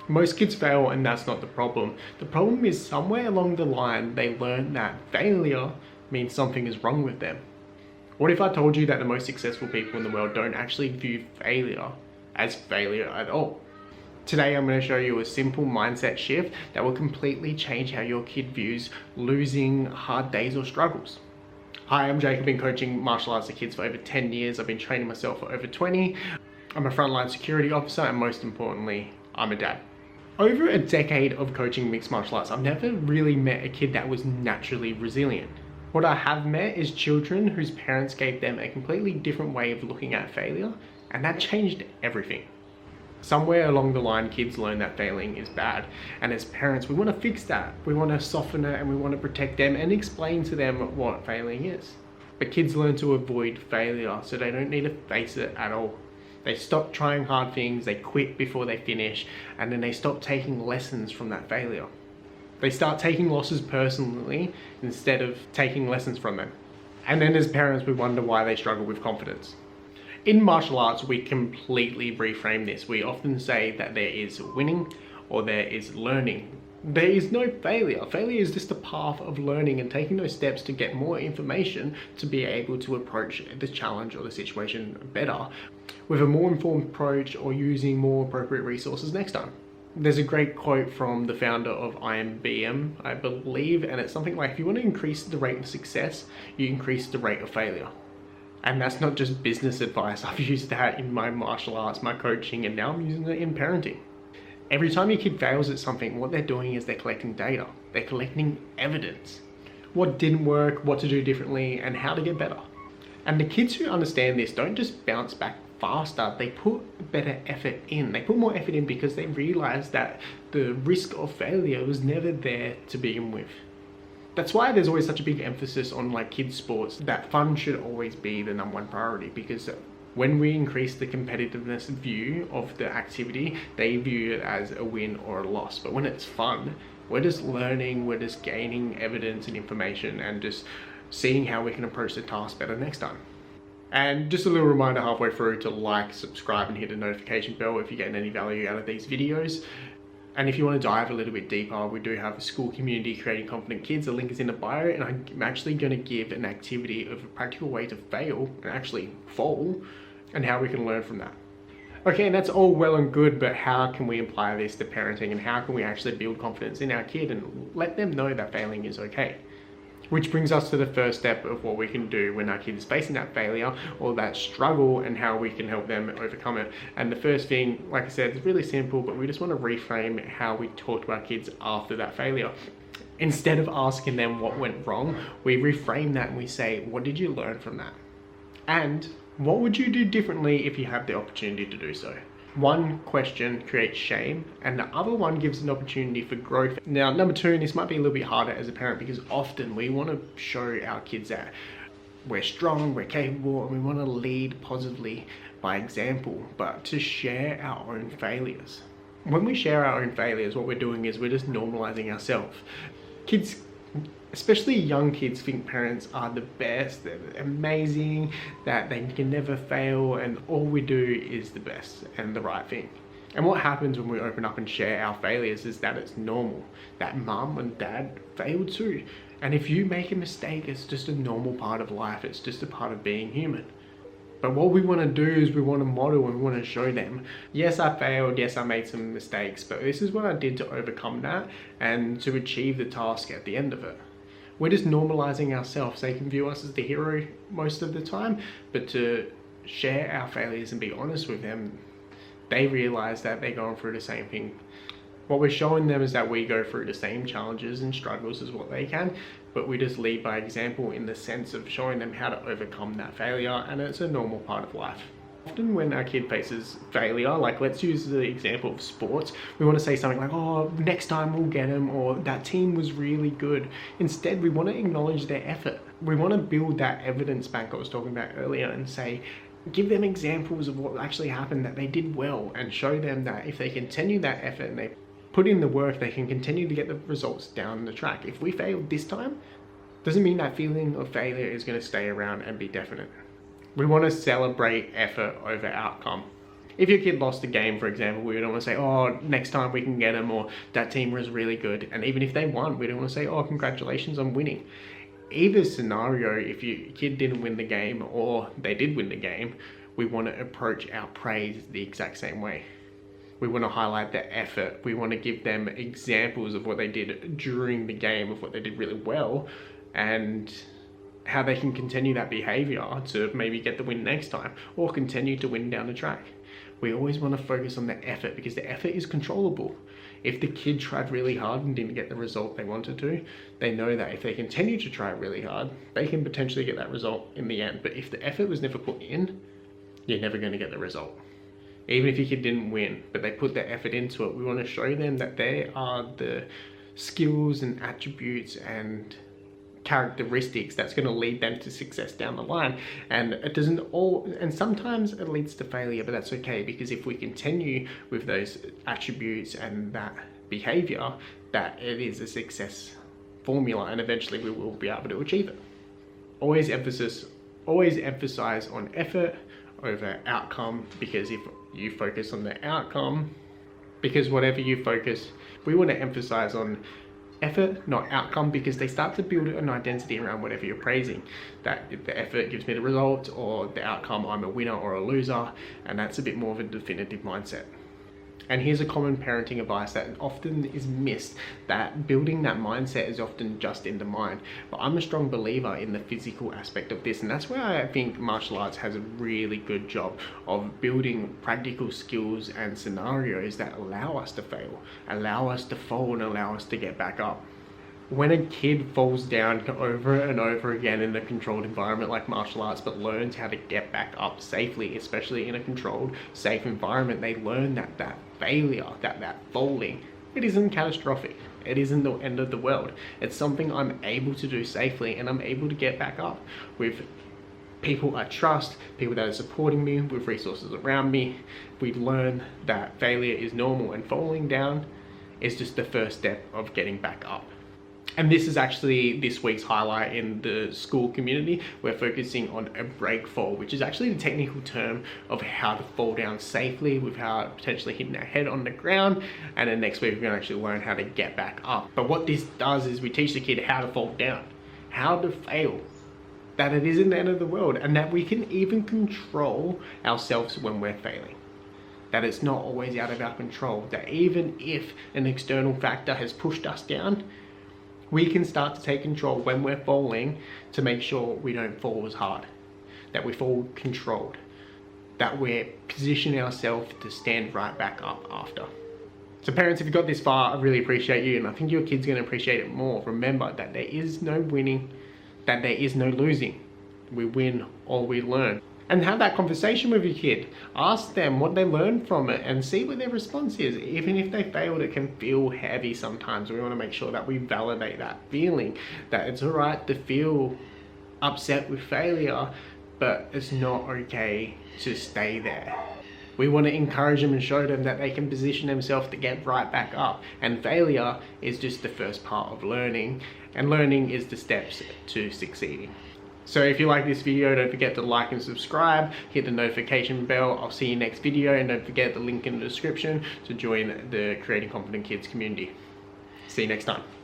Most kids fail, and that's not the problem. The problem is somewhere along the line they learn that failure means something is wrong with them. What if I told you that the most successful people in the world don't actually view failure as failure at all? Today I'm going to show you a simple mindset shift that will completely change how your kid views losing, hard days or struggles. Hi, I'm Jake. I've been coaching martial arts to kids for over 10 years. I've been training myself for over 20. I'm a frontline security officer, and most importantly, I'm a dad. Over a decade of coaching mixed martial arts, I've never really met a kid that was naturally resilient. What I have met is children whose parents gave them a completely different way of looking at failure, and that changed everything. Somewhere along the line, kids learn that failing is bad, and as parents, we want to fix that. We want to soften it, and we want to protect them and explain to them what failing is. But kids learn to avoid failure, so they don't need to face it at all. They stop trying hard things, they quit before they finish, and then they stop taking lessons from that failure. They start taking losses personally instead of taking lessons from them. And then as parents, we wonder why they struggle with confidence. In martial arts, we completely reframe this. We often say that there is winning or there is learning. There is no failure. Failure is just a path of learning and taking those steps to get more information to be able to approach the challenge or the situation better with a more informed approach or using more appropriate resources next time. There's a great quote from the founder of IMBM, I believe, and it's something like, if you want to increase the rate of success, you increase the rate of failure. And that's not just business advice. I've used that in my martial arts, my coaching, and now I'm using it in parenting. Every time your kid fails at something, what they're doing is they're collecting data. They're collecting evidence. What didn't work, what to do differently, and how to get better. And the kids who understand this don't just bounce back faster, they put better effort in. They put more effort in because they realize that the risk of failure was never there to begin with. That's why there's always such a big emphasis on kids sports, that fun should always be the #1 priority, because when we increase the competitiveness view of the activity, they view it as a win or a loss. But when it's fun, we're just learning, we're just gaining evidence and information and just seeing how we can approach the task better next time. And just a little reminder halfway through to like, subscribe and hit the notification bell if you're getting any value out of these videos. And if you want to dive a little bit deeper, we do have a school community creating confident kids. The link is in the bio, and I'm actually going to give an activity of a practical way to fail and actually fall and how we can learn from that. Okay, and that's all well and good, but how can we apply this to parenting, and how can we actually build confidence in our kid and let them know that failing is okay? Which brings us to the first step of what we can do when our kid is facing that failure or that struggle, and how we can help them overcome it. And the first thing, like I said, is really simple, but we just want to reframe how we talk to our kids after that failure. Instead of asking them what went wrong, we reframe that and we say, what did you learn from that? And what would you do differently if you had the opportunity to do so? One question creates shame, and the other one gives an opportunity for growth. Now, number two, and this might be a little bit harder as a parent, because often we want to show our kids that we're strong, we're capable, and we want to lead positively by example, but to share our own failures. When we share our own failures, what we're doing is we're just normalizing ourselves. Kids, especially young kids, think parents are the best, they're amazing, that they can never fail, and all we do is the best and the right thing. And what happens when we open up and share our failures is that it's normal, that mum and dad failed too. And if you make a mistake, it's just a normal part of life, it's just a part of being human. But what we want to do is we want to model and we want to show them, yes, I failed, yes, I made some mistakes, but this is what I did to overcome that and to achieve the task at the end of it. We're just normalizing ourselves. They can view us as the hero most of the time, but to share our failures and be honest with them, they realize that they're going through the same thing. What we're showing them is that we go through the same challenges and struggles as what they can, but we just lead by example in the sense of showing them how to overcome that failure, and it's a normal part of life. Often when our kid faces failure, let's use the example of sports, we want to say something like, oh, next time we'll get them, or that team was really good. Instead, we want to acknowledge their effort. We want to build that evidence bank I was talking about earlier and say, give them examples of what actually happened, that they did well, and show them that if they continue that effort and they put in the work, they can continue to get the results down the track. If we failed this time, doesn't mean that feeling of failure is going to stay around and be definite. We want to celebrate effort over outcome. If your kid lost a game, for example, we don't want to say, oh, next time we can get them, or that team was really good. And even if they won, we don't want to say, oh, congratulations on winning. Either scenario, if your kid didn't win the game or they did win the game, we want to approach our praise the exact same way. We want to highlight their effort. We want to give them examples of what they did during the game, of what they did really well, and how they can continue that behavior to maybe get the win next time, or continue to win down the track. We always want to focus on the effort, because the effort is controllable. If the kid tried really hard and didn't get the result they wanted to, they know that if they continue to try really hard, they can potentially get that result in the end. But if the effort was never put in, you're never going to get the result. Even if your kid didn't win, but they put their effort into it, we want to show them that they are the skills and attributes and characteristics that's going to lead them to success down the line. And it doesn't all, and sometimes it leads to failure, but that's okay, because if we continue with those attributes and that behavior, that it is a success formula, and eventually we will be able to achieve it. Always emphasize on effort over outcome, because if you focus on the outcome, because whatever you focus, we want to emphasize on effort, not outcome, because they start to build an identity around whatever you're praising. That if the effort gives me the result, or the outcome, I'm a winner or a loser, and that's a bit more of a definitive mindset. And here's a common parenting advice that often is missed, that building that mindset is often just in the mind. But I'm a strong believer in the physical aspect of this, and that's where I think martial arts has a really good job of building practical skills and scenarios that allow us to fail, allow us to fall, and allow us to get back up. When a kid falls down over and over again in a controlled environment like martial arts, but learns how to get back up safely, especially in a controlled, safe environment, they learn that that failure, that falling, it isn't catastrophic. It isn't the end of the world. It's something I'm able to do safely, and I'm able to get back up with people I trust, people that are supporting me, with resources around me. We learn that failure is normal, and falling down is just the first step of getting back up. And this is actually this week's highlight in the school community. We're focusing on a break fall, which is actually the technical term of how to fall down safely without potentially hitting our head on the ground. And then next week, we're gonna actually learn how to get back up. But what this does is we teach the kid how to fall down, how to fail, that it isn't the end of the world, and that we can even control ourselves when we're failing. That it's not always out of our control, that even if an external factor has pushed us down, we can start to take control when we're falling to make sure we don't fall as hard, that we fall controlled, that we're positioning ourselves to stand right back up after. So parents, if you got this far, I really appreciate you, and I think your kid's gonna appreciate it more. Remember that there is no winning, that there is no losing. We win or we learn. And have that conversation with your kid. Ask them what they learned from it and see what their response is. Even if they failed, it can feel heavy sometimes. We want to make sure that we validate that feeling, that it's all right to feel upset with failure, but it's not okay to stay there. We want to encourage them and show them that they can position themselves to get right back up. And failure is just the first part of learning, and learning is the steps to succeeding. So if you like this video, don't forget to like and subscribe, hit the notification bell. I'll see you next video, and don't forget the link in the description to join the Creating Confident Kids community. See you next time.